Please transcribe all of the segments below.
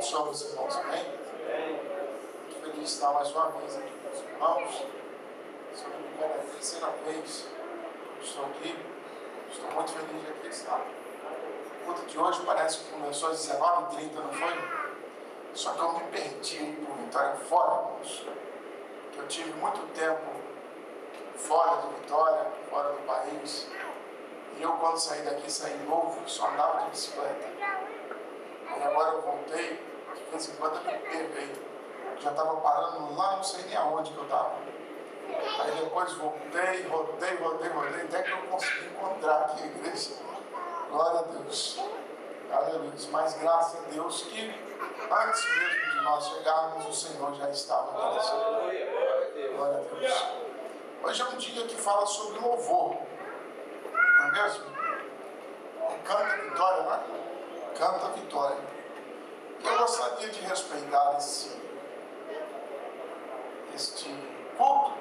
abençoe os irmãos, amém? Muito feliz de estar mais uma vez aqui com os irmãos. Se eu não me engano, é a terceira vez que estou aqui. Estou muito feliz de aqui estar. O culto de hoje parece que começou às 19h30, não foi? Só que eu me perdi por Vitória fora, irmãos. Eu tive muito tempo fora de Vitória, fora do país. E eu, quando saí daqui, saí novo, só andava de bicicleta. E agora eu voltei, de vez em quando eu me perco aí. Já estava parando lá, não sei nem aonde que eu estava. Aí depois voltei, rodei, até que eu consegui encontrar aqui a igreja. Glória a Deus. Aleluia. Mas graças a Deus que antes mesmo de nós chegarmos, o Senhor já estava acontecendo. Glória a Deus. Hoje é um dia que fala sobre louvor. Não é mesmo? Canta vitória, não é? Canta vitória. Eu gostaria de respeitar este culto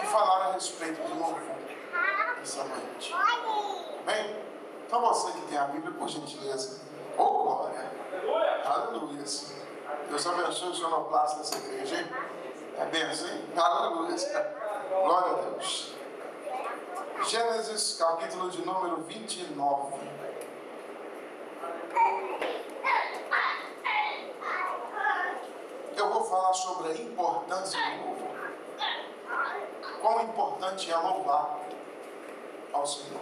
e falar a respeito de louvor essa noite. Bem, então você que tem a Bíblia, por gentileza, glória, aleluia. Deus abençoe o sonoplasta dessa igreja, hein? É benção, hein? Aleluia. Glória a Deus. Gênesis, capítulo de número 29. Eu vou falar sobre a importância do louvor. Quão importante é louvar ao Senhor.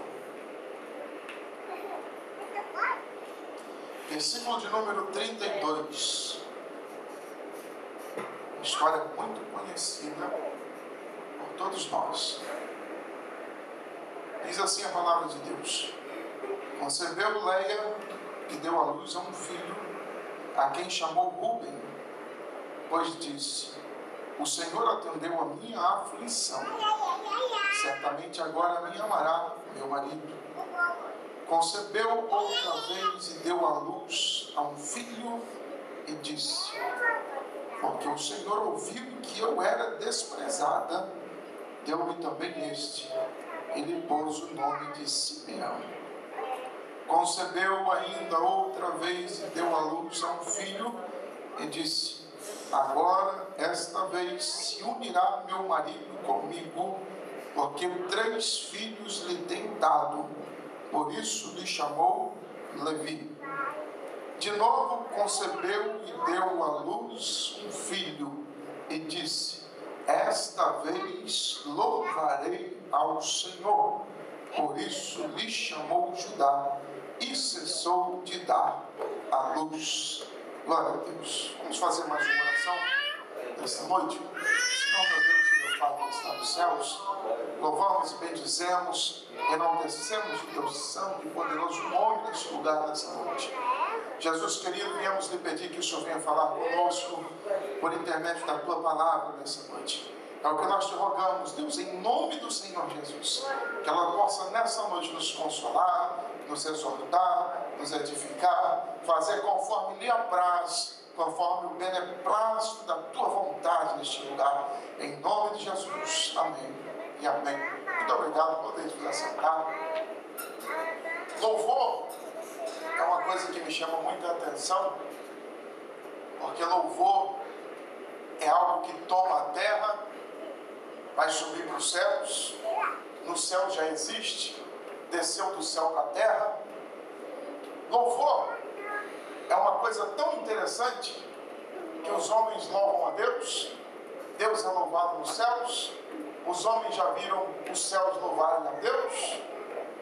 Versículo de número 32. Uma história muito conhecida por todos nós. Diz assim a palavra de Deus: concebeu Leia e deu à luz a um filho, a quem chamou Ruben, pois disse: o Senhor atendeu a minha aflição, certamente agora me amará meu marido. Concebeu outra vez e deu à luz a um filho e disse: porque o Senhor ouviu que eu era desprezada, deu-me também este. Ele pôs o nome de Simeão. Concebeu ainda outra vez e deu à luz a um filho e disse: agora, esta vez, se unirá meu marido comigo, porque 3 filhos lhe tem dado. Por isso lhe chamou Levi. De novo concebeu e deu à luz um filho e disse: esta vez louvarei ao Senhor. Por isso lhe chamou Judá e cessou de dar à luz. Glória a Deus. Vamos fazer mais uma oração nesta noite. Senhor, meu Deus e meu Pai que está nos céus, louvamos e bendizemos, enaltecemos o teu santo e poderoso nome neste lugar nessa noite. Jesus querido, viemos lhe pedir que o Senhor venha falar conosco por intermédio da tua palavra nessa noite. É o que nós te rogamos, Deus, em nome do Senhor Jesus, que ela possa nessa noite nos consolar, nos exortar, nos edificar, fazer conforme lhe apraz, conforme o beneplácito da tua vontade neste lugar, em nome de Jesus. Amém e amém. Muito obrigado por poder nos sentar. Louvor é uma coisa que me chama muita atenção, porque louvor é algo que toma a terra, vai subir para os céus, no céu já existe, desceu do céu para a terra. Louvor é uma coisa tão interessante que os homens louvam a Deus, Deus é louvado nos céus, os homens já viram os céus louvarem a Deus,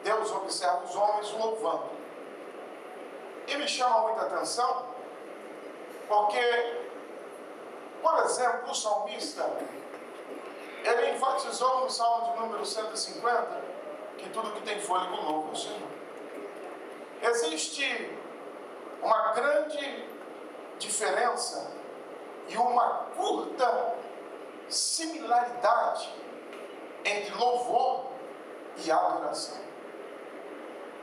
Deus observa os homens louvando. E me chama muita atenção, porque, por exemplo, o salmista, ele enfatizou no Salmo de número 150, que tudo que tem fôlego louva o Senhor. Existe uma grande diferença e uma curta similaridade entre louvor e adoração.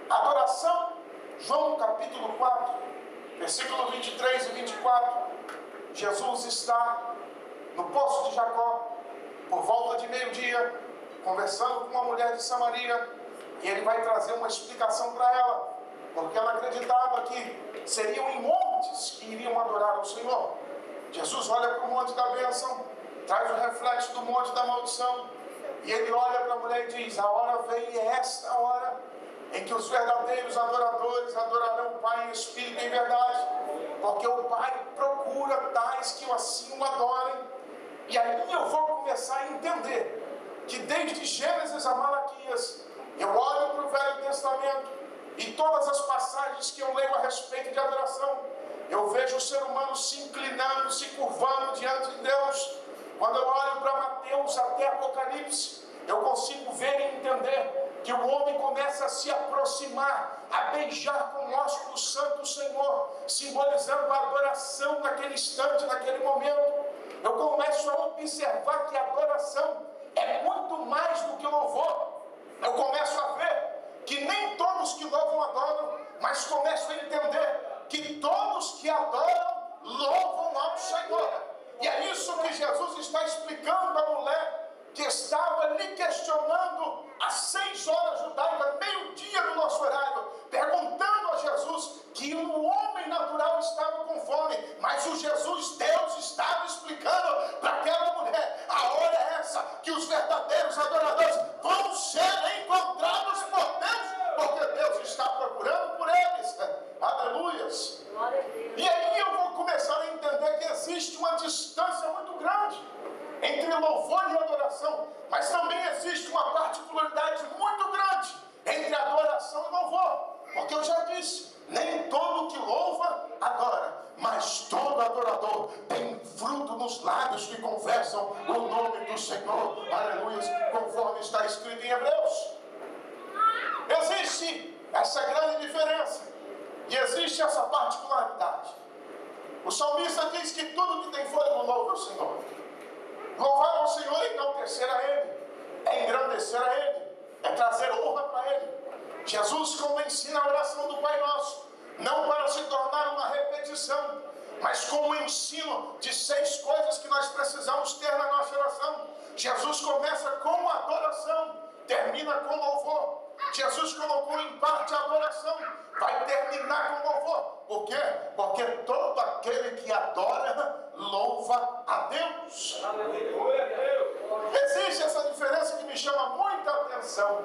Adoração, João capítulo 4, versículo 23 e 24, Jesus está no poço de Jacó, por volta de meio-dia, conversando com uma mulher de Samaria, e ele vai trazer uma explicação para ela. porque ela acreditava que seriam em montes que iriam adorar ao Senhor. Jesus olha para o monte da bênção, traz o reflexo do monte da maldição, e ele olha para a mulher e diz: a hora vem, e é esta hora em que os verdadeiros adoradores adorarão o Pai em espírito e em verdade, porque o Pai procura tais que assim o adorem. E aí eu vou começar a entender que desde Gênesis a Malaquias, eu olho para o Velho Testamento e todas as passagens que eu leio a respeito de adoração, eu vejo o ser humano se inclinando, se curvando diante de Deus. Quando eu olho para Mateus até Apocalipse, eu consigo ver e entender que o homem começa a se aproximar, a beijar com o ósculo santo do Senhor, simbolizando a adoração naquele instante, naquele momento. Eu começo a observar que a adoração é muito mais do que louvor. Eu começo a ver que nem todos que louvam adoram, mas começo a entender que todos que adoram, louvam ao Senhor. E é isso que Jesus está explicando à mulher que estava lhe questionando às 6 horas judaicas, meio-dia do nosso horário, perguntando a Jesus que o homem natural estava com fome, mas o Jesus, Deus, estava explicando para aquela mulher: a hora é essa que os verdadeiros adoradores vão ser encontrados por Deus, porque Deus está procurando por eles. Aleluias! E aí eu vou começar a entender que existe uma distância muito grande entre louvor e adoração, mas também existe uma particularidade muito grande entre adoração e louvor, porque eu já disse, nem todo que louva adora, mas todo adorador tem fruto nos lábios que confessam o nome do Senhor. Aleluia, conforme está escrito em Hebreus. Existe essa grande diferença e existe essa particularidade. O salmista diz que tudo que tem fôlego louva o Senhor. Louvar ao Senhor é enaltecer a Ele, é engrandecer a Ele, é trazer honra para Ele. Jesus, como ensina a oração do Pai Nosso, não para se tornar uma repetição, mas como ensino de 6 coisas que nós precisamos ter na nossa oração. Jesus começa com adoração, termina com louvor. Jesus colocou em parte a adoração, vai terminar com louvor. Por quê? Porque todo aquele que adora, louva a Deus. Existe essa diferença que me chama muita atenção.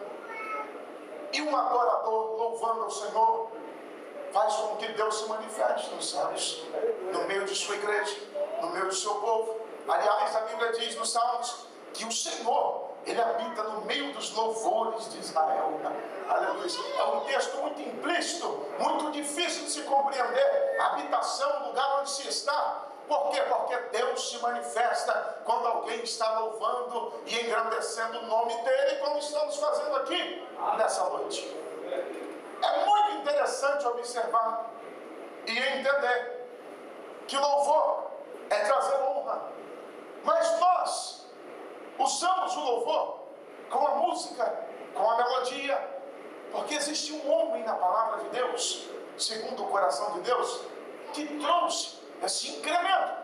E um adorador louvando ao Senhor faz com que Deus se manifeste nos céus, no meio de sua igreja, no meio do seu povo. Aliás, a Bíblia diz nos Salmos que o Senhor, Ele habita no meio dos louvores de Israel. Aleluia. É um texto muito implícito, muito difícil de se compreender. A habitação, o lugar onde se está. Por quê? Porque Deus se manifesta quando alguém está louvando e engrandecendo o nome dEle, como estamos fazendo aqui nessa noite. É muito interessante observar e entender que louvor é trazer honra. Mas nós usamos o louvor com a música, com a melodia, porque existe um homem na palavra de Deus, segundo o coração de Deus, que trouxe esse incremento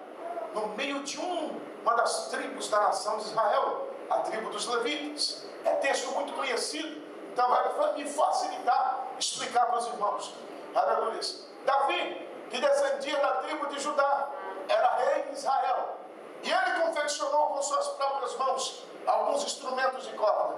no meio de uma das tribos da nação de Israel, a tribo dos levitas. É texto muito conhecido, então vai me facilitar explicar para os irmãos. Aleluia. Davi, que descendia da tribo de Judá, era rei de Israel, e ele confeccionou com suas próprias mãos alguns instrumentos de corda.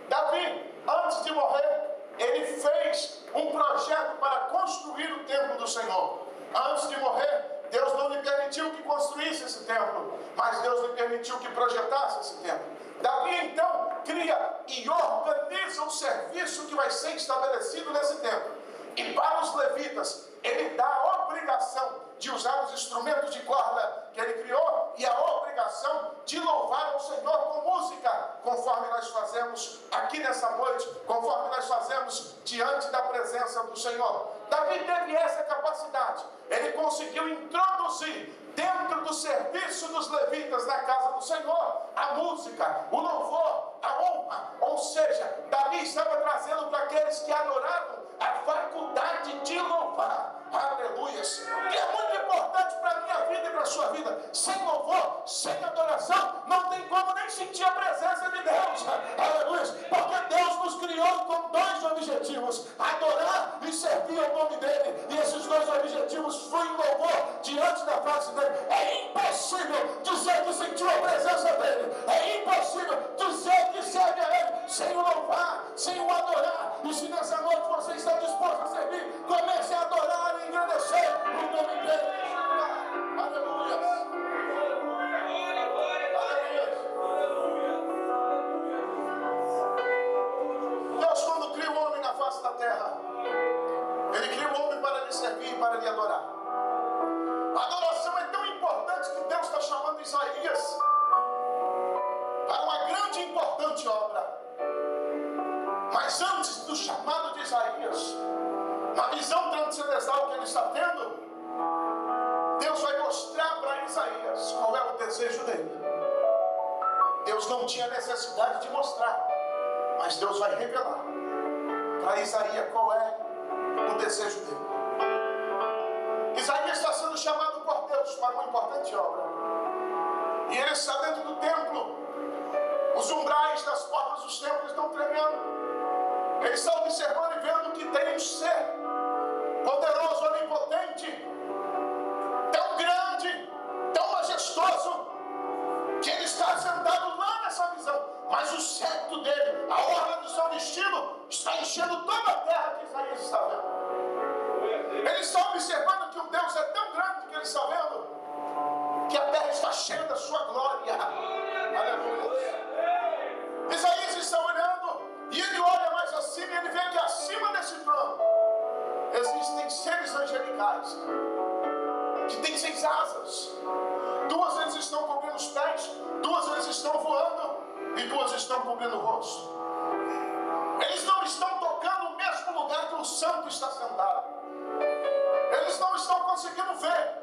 Davi, antes de morrer, ele fez um projeto para construir o templo do Senhor. Antes de morrer, Deus não lhe permitiu que construísse esse templo, mas Deus lhe permitiu que projetasse esse templo. Davi então cria e organiza o serviço que vai ser estabelecido nesse templo. E para os levitas, ele dá a obrigação de usar os instrumentos de corda que ele criou e a obrigação de louvar ao Senhor com música, conforme nós fazemos aqui nessa noite, conforme nós fazemos diante da presença do Senhor. Davi teve essa capacidade. Ele conseguiu introduzir dentro do serviço dos levitas na casa do Senhor a música, o louvor, a honra. Ou seja, Davi estava trazendo para aqueles que adoravam a faculdade de louvar. Aleluia. Que é muito importante para a minha vida e para a sua vida. Sem louvor, sem adoração, não tem como nem sentir a presença de Deus. Aleluia. Porque Deus nos criou com 2 objetivos: adorar e servir ao o nome dele, e esses dois objetivos fluem em louvor diante da face dele. É impossível dizer que sentiu a presença dele, é impossível dizer que serve a ele sem o louvar, sem o adorar. E se nessa noite você está disposto a servir, comece a adorar e engrandecer o nome dele. Aleluia. Deus, quando cria o homem na face da terra, ele cria o homem para lhe servir e para lhe adorar. A adoração é tão importante que Deus está chamando Isaías para uma grande e importante obra. Mas antes do chamado de Isaías, na visão transcendental que ele está tendo, Deus vai mostrar para Isaías qual é o desejo dele. Deus não tinha necessidade de mostrar, mas Deus vai revelar para Isaías qual é o desejo dele. Isaías está sendo chamado por Deus para uma importante obra. E ele está dentro do templo. Os umbrais das portas dos templos estão tremendo. Ele está observando e vendo que tem um ser poderoso, onipotente, tão grande, tão majestoso, que ele está sentado lá nessa visão. Mas o cetro dele, a orla do seu vestido, está enchendo toda a terra que Isaías está vendo. Ele está observando que o Deus é tão grande que ele está vendo que a terra está cheia da sua glória. Aleluia. Isaías está olhando e ele olha mais acima e ele vê que acima desse trono existem seres angelicais que têm 6 asas. 2 eles estão cobrindo os pés, 2 eles estão voando e 2 estão cobrindo o rosto. Eles não estão tocando no mesmo lugar que o santo está sentado. Eles não estão conseguindo ver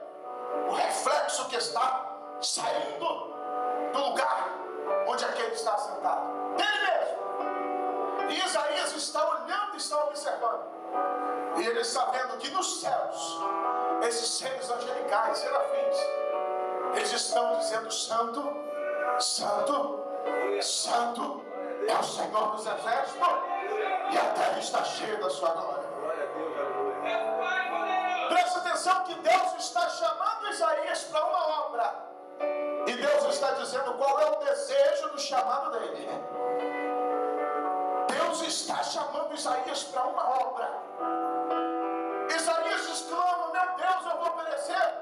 o reflexo que está saindo do lugar onde aquele está sentado. Ele mesmo. E Isaías está olhando e está observando. E ele está vendo que nos céus, esses seres angelicais, serafins, eles estão dizendo: Santo, Santo, Santo é o Senhor dos Exércitos, e a terra está cheia da sua glória. Presta atenção que Deus está chamando Isaías para uma obra. E Deus está dizendo qual é o desejo do chamado dele. Deus está chamando Isaías para uma obra. Isaías exclama: meu Deus, eu vou perecer.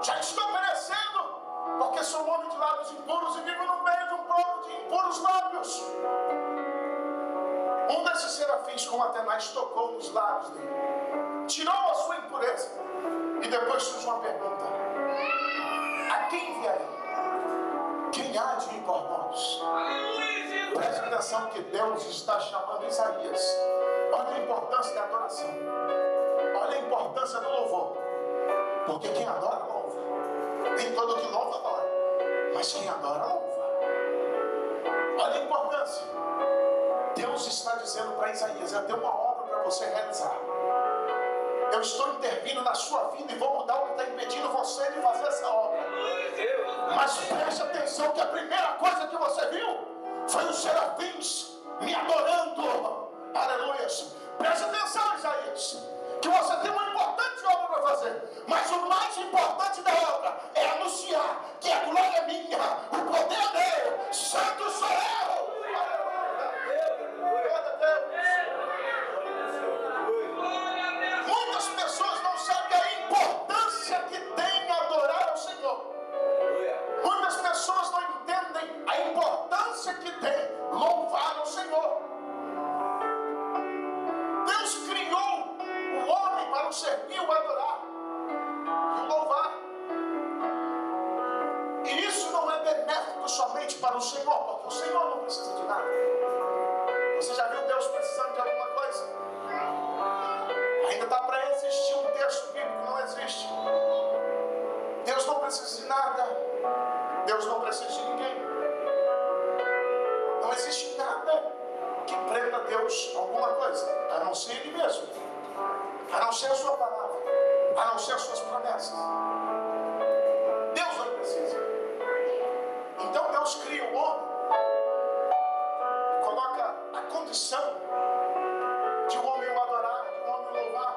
Já estou perecendo, porque sou um homem de lábios impuros e vivo no meio de um povo de impuros lábios. Um desses serafins com Atenais tocou nos lábios dele, tirou a sua impureza. E depois surge uma pergunta: a quem enviarei? Quem há de ir por nós? Preste atenção que Deus está chamando Isaías. Olha a importância da adoração. Olha a importância do louvor. Porque quem adora, louva. Nem todo que louva, adora. Mas quem adora, louva. Olha a importância. Deus está dizendo para Isaías: eu tenho uma obra para você realizar. Eu estou intervindo na sua vida e vou mudar o que está impedindo você de fazer essa obra. Mas preste atenção que a primeira coisa que você viu foi os serafins me adorando. Aleluia. Preste atenção, Isaías, que você tem uma importante obra para fazer. Mas o mais importante da obra é anunciar que a glória é minha, o poder é meu, santo sou eu. Muitas pessoas não sabem a importância que tem adorar ao Senhor. Muitas pessoas não entendem a importância que tem louvar ao Senhor. Deus criou o homem para o servir, o adorar e o louvar. E isso não é benéfico somente para o Senhor, porque o Senhor não precisa de nada. Você já viu Deus precisando de alguma coisa? Ainda está para existir um texto bíblico, não existe. Deus não precisa de nada. Deus não precisa de ninguém. Não existe nada que prenda a Deus alguma coisa, a não ser Ele mesmo, a não ser a sua palavra, a não ser as suas promessas. Deus não precisa. Então Deus cria o homem e coloca a condição de o homem o adorar, de o homem o louvar.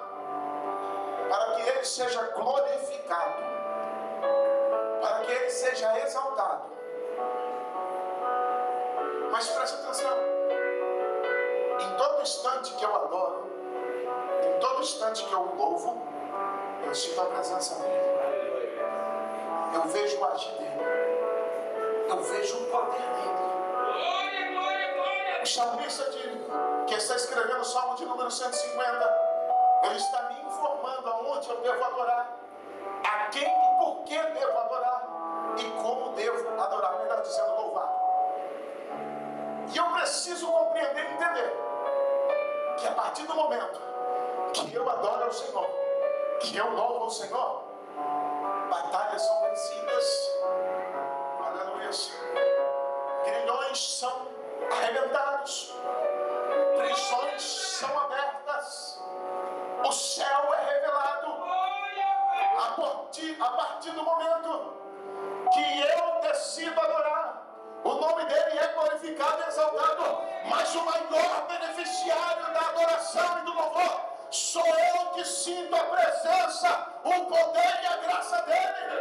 Ele seja glorificado, para que Ele seja exaltado. Mas preste atenção, em todo instante que eu adoro, em todo instante que eu louvo, eu sinto a presença dEle. Eu vejo o agir dEle. Eu vejo o poder dEle. O salmista que está escrevendo o Salmo de número 150, ele está me informando aonde eu devo adorar, a quem e por que devo adorar e como devo adorar, melhor dizendo, louvar. E eu preciso compreender e entender que a partir do momento que eu adoro ao Senhor, que eu louvo ao Senhor, batalhas são vencidas, aleluia, grilhões são arrebentados, prisões são abertas, o céu é revelado. A partir do momento que eu decido adorar, o nome dele é glorificado e exaltado. Mas o maior beneficiário da adoração e do louvor sou eu, que sinto a presença, o poder e a graça dele.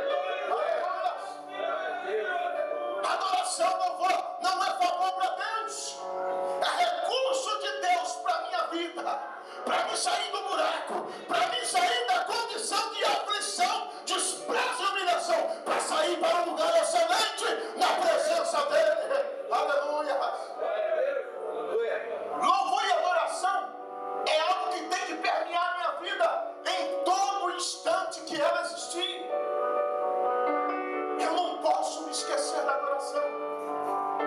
Adoração, louvor não é favor para Deus, é recurso de Deus para a minha vida, para me sair do buraco, para me sair da condição de aflição, desprezo e humilhação, para sair para um lugar excelente na presença dele. Aleluia. Louvor e adoração é algo que tem que permear a minha vida em todo instante que ela existir. Eu não posso me esquecer da adoração,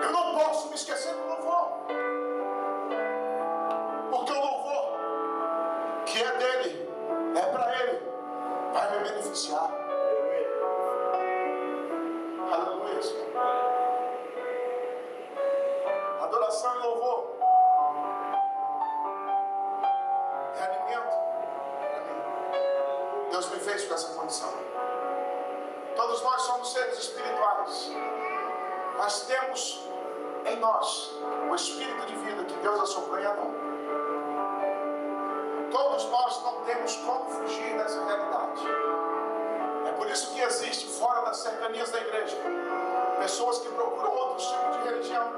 eu não posso me esquecer do louvor, porque o louvor que é dele, é para ele, vai me beneficiar. Aleluia. Adoração e louvor é alimento para mim. Deus me fez com essa condição. Todos nós somos seres espirituais, mas temos em nós o espírito de vida que Deus assoprou em Adão. Todos nós não temos como fugir dessa realidade. É por isso que existe fora das cercanias da igreja pessoas que procuram outros tipos de religião,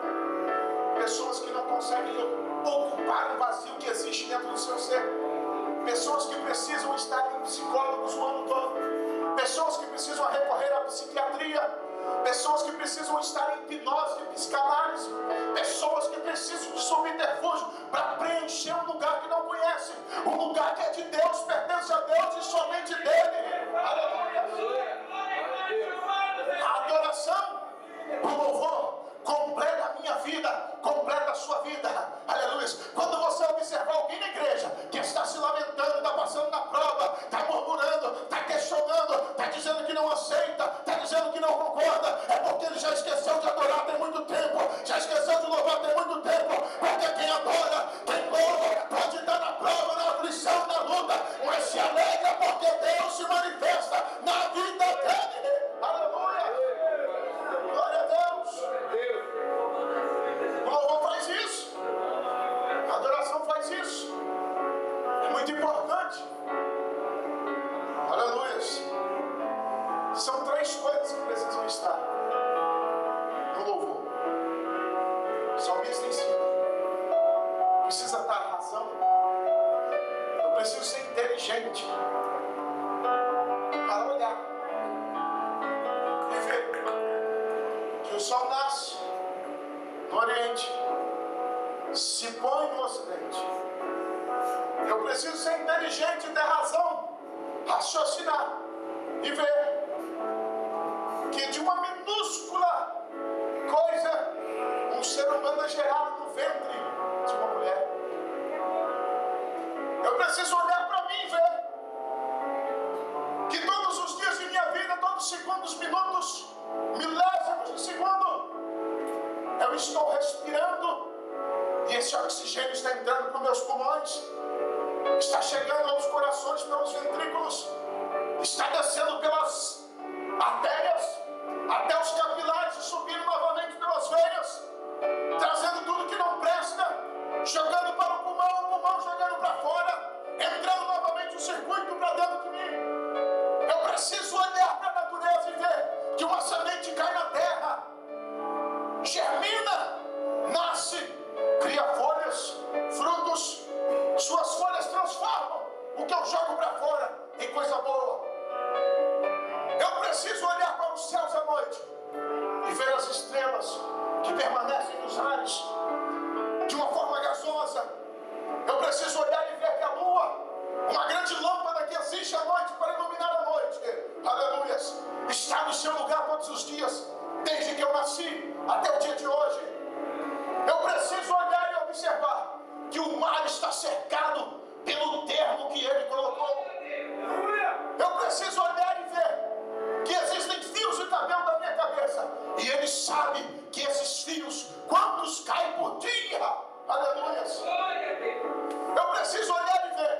pessoas que não conseguem ocupar o vazio que existe dentro do seu ser, pessoas que precisam estar em psicólogos o ano todo, pessoas que precisam recorrer à psiquiatria, pessoas que precisam estar em hipnose e psicanálise, pessoas que precisam de subterfúgio para preencher um lugar que não conhece, um lugar que é de Deus, pertence a Deus e somente dele. Aleluia. A adoração, o louvor completa a minha vida, completa a sua vida. Aleluia. Quando você observar alguém na igreja que está se lamentando, está passando na prova, está murmurando, está questionando, está dizendo que não aceita, está dizendo que não concorda, é porque ele já esqueceu de adorar tem muito tempo, já esqueceu de louvar tem muito tempo. Porque quem adora, quem louva, pode estar na prova, na aflição, na luta, mas se alegra porque Deus se manifesta na vida dele. Aleluia. Glória a Deus. O louvor faz isso, a adoração faz isso, é muito importante. Aleluia. São três coisas que precisam estar no louvor. O salmista ensina: precisa estar a razão, eu preciso ser inteligente para olhar e ver que o sol nasce no Oriente, se põe no Ocidente. Eu preciso ser inteligente e ter razão, raciocinar e ver que de uma minúscula coisa um ser humano é gerado no ventre de uma mulher. Eu preciso olhar para mim e ver que todos os dias de minha vida, todos os segundos, minutos, milésimos de segundo, eu estou respirando e esse oxigênio está entrando para os meus pulmões, está chegando aos corações pelos ventrículos, está descendo pelas artérias até os capilares e subindo novamente pelas veias, trazendo tudo que não presta, jogando para o pulmão jogando para fora, entrando novamente o circuito para dentro de mim. transformam o que eu jogo para fora em coisa boa. Eu preciso olhar para os céus à noite e ver as estrelas que permanecem nos ares de uma forma gasosa. Eu preciso olhar e ver que a lua, uma grande lâmpada que existe à noite para iluminar a noite, aleluia, está no seu lugar todos os dias, desde que eu nasci até o dia de hoje. Eu preciso olhar e observar que o mar está cercado pelo termo que ele colocou. Eu preciso olhar e ver que existem fios de cabelo da minha cabeça, e ele sabe que esses fios, quantos caem por dia, aleluia. Eu preciso olhar e ver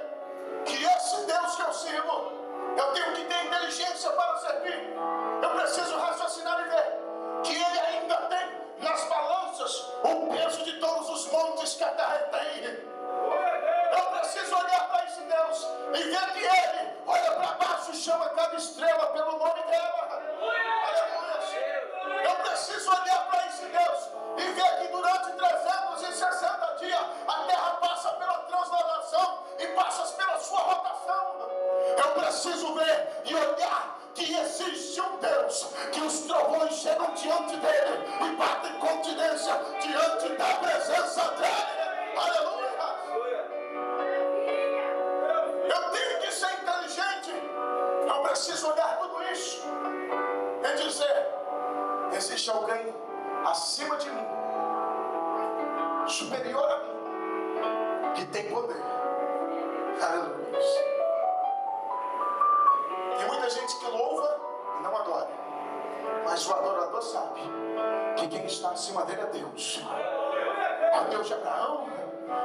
que esse Deus que eu sirvo, eu tenho que ter inteligência para servir. Eu preciso raciocinar e ver que ele ainda tem nas balanças o peso de todos os montes que a terra tem. Eu preciso olhar para esse Deus e ver que ele olha para baixo e chama cada estrela pelo nome dela. Aleluia. Eu preciso olhar para esse Deus e ver que durante 360 dias a terra passa pela transladação e passa pela sua rotação. Eu preciso ver e olhar que existe um Deus, que os trovões chegam diante dele e batem continência diante da presença dele. Aleluia. Eu tenho que ser inteligente. Eu preciso olhar tudo isso e dizer: existe alguém acima de mim, superior a mim, que tem poder. Aleluia. Tem muita gente que louva e não adora, mas o adorador sabe que quem está acima dele é Deus. É o Deus de Abraão,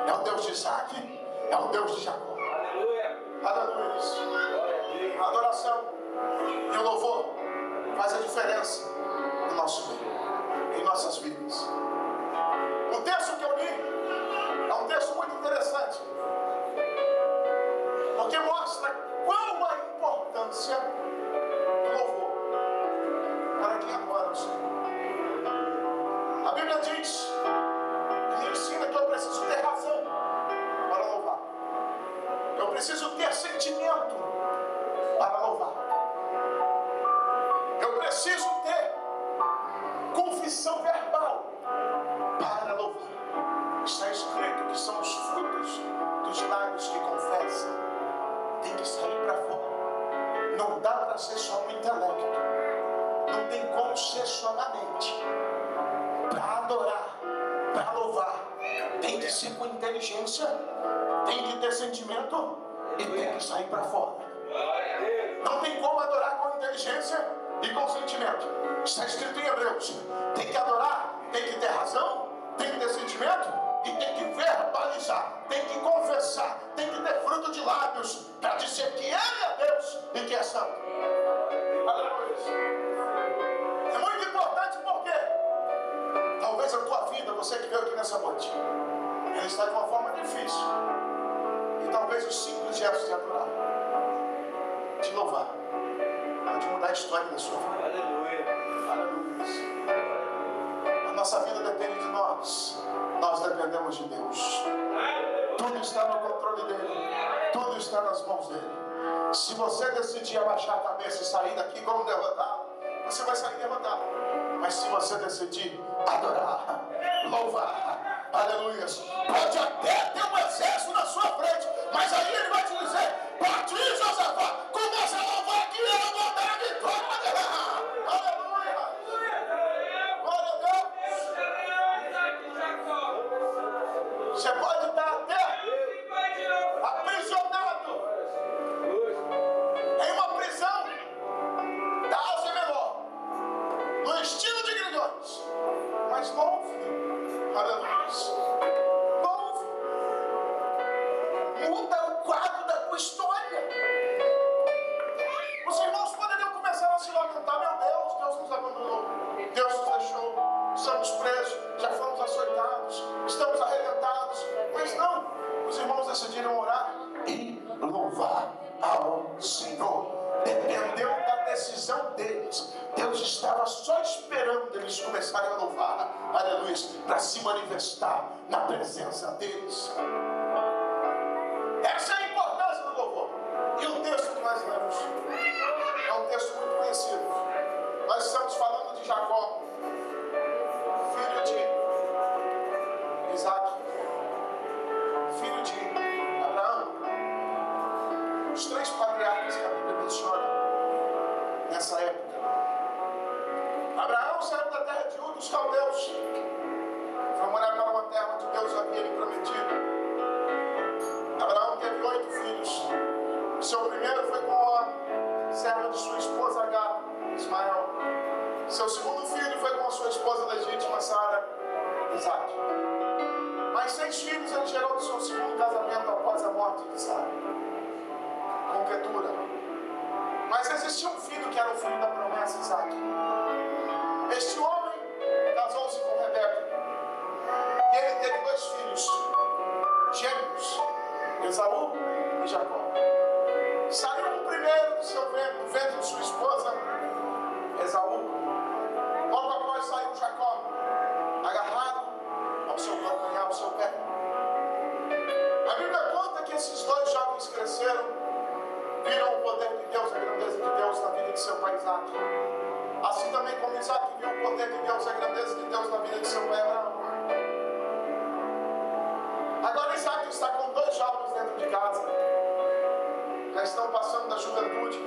é o Deus de Isaac, é o Deus de Jacó. Aleluia. A adoração e o louvor faz a diferença no nosso meio, em nossas vidas. O texto que eu li é um texto muito interessante, porque mostra qual a importância do louvor para quem adora o Senhor. A Bíblia diz, me ensina que eu preciso ter razão para louvar. Eu preciso ter sentimento para louvar. Eu preciso ter confissão verbal para louvar. Está escrito que são os frutos dos lábios que confessam. Tem que sair para fora. Não dá para ser só um intelecto. Não tem como ser só na mente. Para adorar, para louvar, tem que ser com inteligência, tem que ter sentimento e tem que sair para fora. Não tem como adorar com inteligência e com sentimento. Está escrito em Hebreus: tem que adorar, tem que ter razão, tem que ter sentimento e tem que verbalizar, tem que confessar, tem que ter fruto de lábios para dizer que Ele é Deus e que é santo. É muito importante porque talvez a tua vida, você que veio aqui nessa noite, ela está de uma forma difícil. E talvez os simples gestos de adorar, de louvar, pode mudar a história da sua vida. Aleluia. Aleluia. A nossa vida depende de nós. Nós dependemos de Deus. Tudo está no controle dele. Tudo está nas mãos dele. Se você decidir abaixar a cabeça e sair daqui como derrotado, você vai sair derrotado. Mas se você decidir adorar, louvar, aleluia, pode até ter um exército na sua frente, mas aí ele vai te dizer: pode ir, Josafá, começa a louvar que eu vou dar a vitória. Aleluia. Glória a Deus. Você pode estar até aprisionado em uma prisão da Ásia Menor, no estilo de grilhões, mas louve, aleluia, louve, muda o quadro da tua história. Os irmãos poderiam começar a se lamentar: meu Deus, Deus nos abandonou, Deus nos deixou, estamos presos, já fomos açoitados, estamos arrebentados. Mas não, os irmãos decidiram orar e louvar ao Senhor. Dependeu da decisão deles. Deus estava só esperando eles começarem a louvar, aleluia, para se manifestar na presença deles. Essa é a os 3 patriarcas que a Bíblia menciona nessa época. Abraão saiu da terra de Ur dos Caldeus, foi morar para uma terra onde Deus havia lhe prometido. Abraão teve 8 filhos. O seu primeiro foi com a serva de sua esposa Agar, Ismael. Seu segundo filho foi com a sua esposa legítima Sara, Isaac. Mais 6 filhos ele gerou do seu segundo casamento após a morte de Sara, com Ketura. Mas existia um filho que era o filho da promessa, Isaac. Este homem casou-se com Rebeca e ele teve 2 filhos gêmeos, Esaú e Jacó. Saiu o primeiro do seu ventre, do ventre de sua esposa, Esaú. Logo após saiu Jacó, agarrado ao seu calcanhar, ao seu pé. A Bíblia conta que esses 2 jovens cresceram, viram o poder de Deus, a grandeza de Deus na vida de seu pai Isaac. Assim também como Isaac viu o poder de Deus, a grandeza de Deus na vida de seu pai Abraão. Agora Isaac está com 2 jovens dentro de casa. Já estão passando da juventude.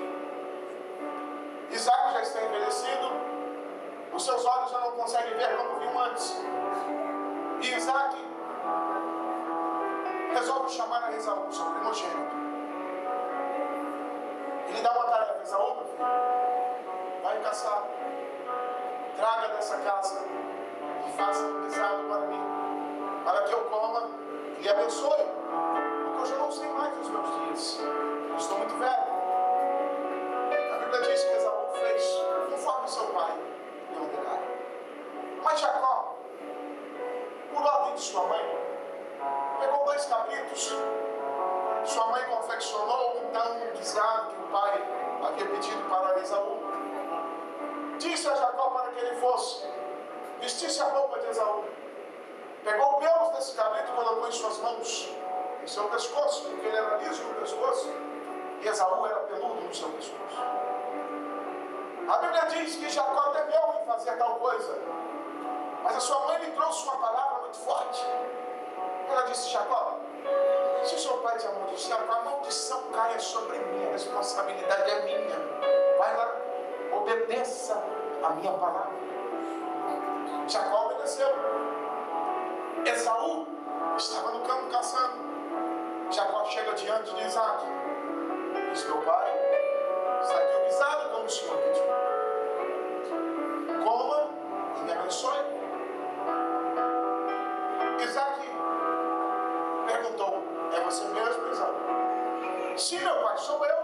Isaac já está envelhecido. Os seus olhos já não conseguem ver como viam antes. E Isaac resolve chamar a Esaú, seu primogênito. Ele dá uma tarefa: Esaú, meu filho, vai caçar, traga dessa caça e faça um guisado para mim, para que eu coma e abençoe, porque eu já não sei mais os meus dias, eu estou muito velho. A Bíblia diz que Esaú fez conforme seu pai lhe ordenara. Mas Jacó, por ordem de sua mãe, pegou 2 cabritos. Sua mãe confeccionou então um guisado que o pai havia pedido para Esaú. Disse a Jacó para que ele fosse, vestisse a roupa de Esaú. Pegou pelos desse cabrito e colocou em suas mãos, em seu pescoço, porque ele era liso no pescoço, e Esaú era peludo no seu pescoço. A Bíblia diz que Jacó temeu em fazer tal coisa, mas a sua mãe lhe trouxe uma palavra muito forte. Ela disse: Jacó, se o seu pai te amaldiçoar, a maldição caia sobre mim, a responsabilidade é minha. Vai lá, obedeça a minha palavra. Jacó obedeceu. Esaú estava no campo caçando. Jacó chega diante de Isaac. Diz: meu pai, está aqui o guisado como o senhor pediu. Coma e me abençoe. Isaac perguntou: é você mesmo, Esaú? Sim, meu pai, sou eu.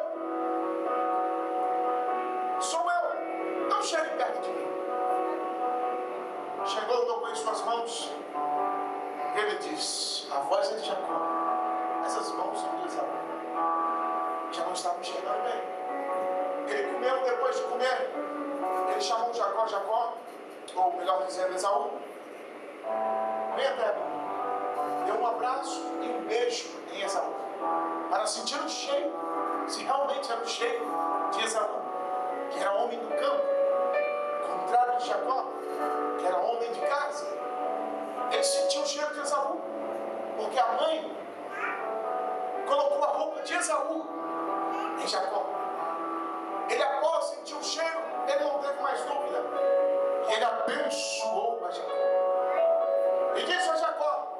Sou eu. Não chegue perto de mim. Chegou, tocou em suas mãos. Ele diz: a voz é de Jacó, essas mãos são de Esaú. Já não estavam chegando bem. Ele comeu, depois de comer, ele chamou Jacó, ou melhor dizendo, Esaú. Vem até mim. Deu um abraço e um beijo em Esaú, para sentir o cheiro, se realmente era o cheiro de Esaú, que era homem do campo, contrário de Jacó, que era homem de casa. Ele sentiu o cheiro de Esaú, porque a mãe colocou a roupa de Esaú em Jacó. Ele, após sentir o cheiro, ele não teve mais dúvida, e ele abençoou a Jacó. E disse a Jacó: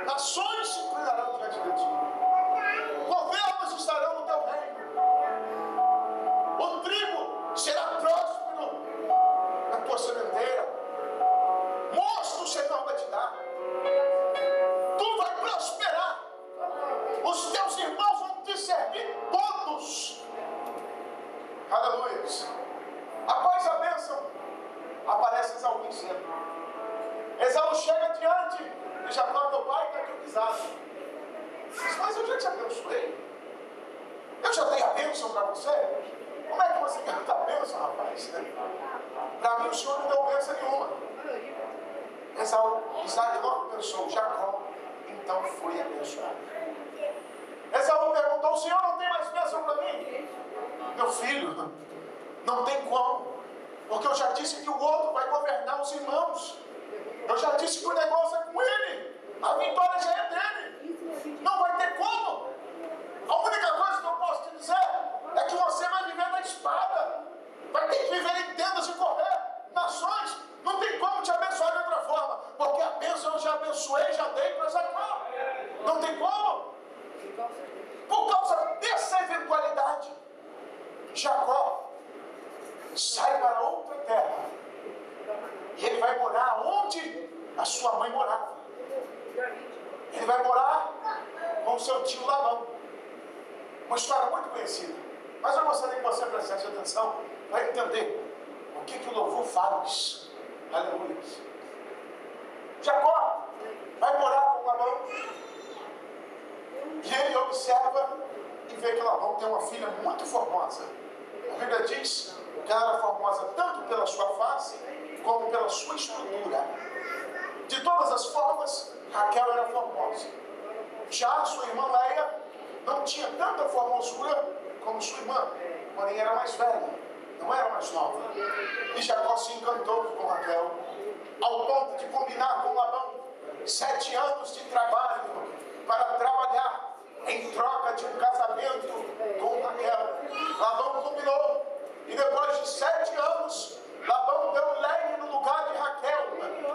nações se inclinarão diante de ti, governos estarão no teu reino, o trigo será próspero na tua sementeira, mosto o Senhor vai te dar, tu vai prosperar, os teus irmãos vão te servir todos. Aleluia. Após a bênção, aparece Esaú dizendo: Esaú chega diante de Jacó, meu pai, está aqui o guisado. Mas eu já te abençoei. Eu já dei a bênção para você. Como é que você quer dar a bênção, rapaz? Para mim o senhor não deu bênção nenhuma. Isaac logo pensou: Jacó então foi abençoado. Esaú perguntou: o senhor não tem mais bênção para mim? Meu filho, não tem como, porque eu já disse que o outro vai governar os irmãos. Eu já disse que o negócio é com ele, a vitória já é dele, não vai ter como. A única coisa que eu posso te dizer sai para outra terra. E ele vai morar onde a sua mãe morava. Ele vai morar com o seu tio Labão. Uma história muito conhecida. Mas eu gostaria que você prestasse atenção para entender o que o louvor faz. Aleluia. Jacó vai morar com Labão. E ele observa e vê que Labão tem uma filha muito formosa. A Bíblia diz que ela era formosa tanto pela sua face como pela sua estrutura. De todas as formas, Raquel era formosa. Já sua irmã Leia não tinha tanta formosura como sua irmã, porém era mais velha, não era mais nova. E Jacó se encantou com Raquel, ao ponto de combinar com Labão 7 anos de trabalho para trabalhar em troca de um casamento com Raquel. Labão combinou, e depois de 7 anos, Labão deu Leia no lugar de Raquel.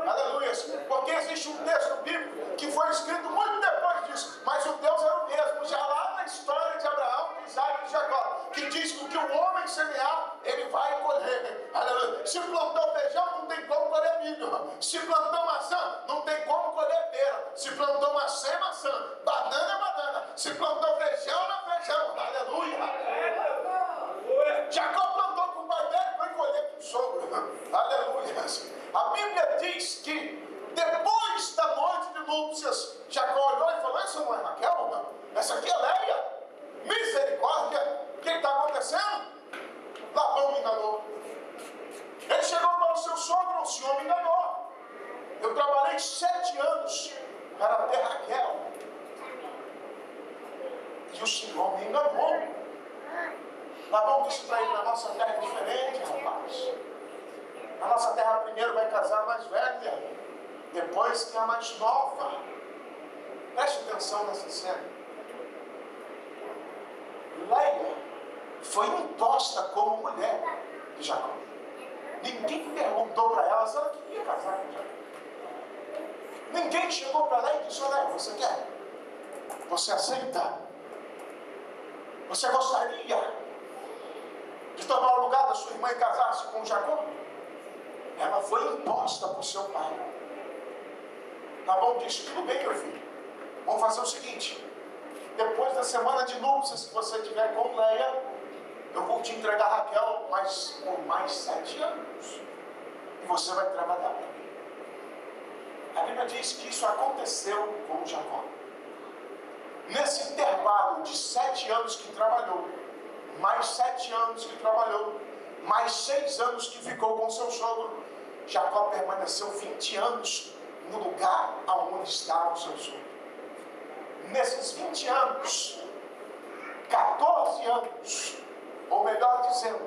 Aleluia. Porque existe um texto bíblico que foi escrito muito depois disso, mas o Deus era o mesmo, já lá na história de Abraão, de Isaac e de Jacó, que diz que o que o homem semear, ele vai colher. Aleluia. Se plantou feijão, não tem como colher milho. Se plantou maçã, não tem como colher pera. Se plantou maçã, é maçã. Banana é banana. Se plantou feijão, é feijão. Aleluia. Jacó plantou com o pai dele, vai colher com o sogro. Aleluia. A Bíblia diz que depois da noite de núpcias, Jacó olhou e falou: essa não é Raquel, não. Essa aqui é Leia. Misericórdia. O que está acontecendo? Labão me enganou. Ele chegou para o seu sogro: o senhor me enganou. Eu trabalhei 7 anos para ter Raquel. E o senhor me enganou. Labão disse para ele: na nossa terra é diferente, rapaz. Na nossa terra primeiro vai casar a mais velha, depois que a mais nova. Preste atenção nessa cena. Leia foi imposta como mulher de Jacó. Ninguém perguntou para ela se ela queria casar com Jacó. Ninguém chegou para ela e disse: olha, você quer? Você aceita? Você gostaria de tomar o lugar da sua irmã e casar-se com Jacó? Ela foi imposta por seu pai. Labão disse: tudo bem, meu filho, vamos fazer o seguinte: depois da semana de núpcias que você tiver com Leia, eu vou te entregar Raquel por mais 7 anos. E você vai trabalhar para mim. A Bíblia diz que isso aconteceu com Jacó. Nesse intervalo de 7 anos que trabalhou, mais 7 anos que trabalhou, mais 6 anos que ficou com seu sogro, Jacó permaneceu 20 anos no lugar aonde estava o seu sogro. Nesses 20 anos, 14 anos, ou melhor dizendo,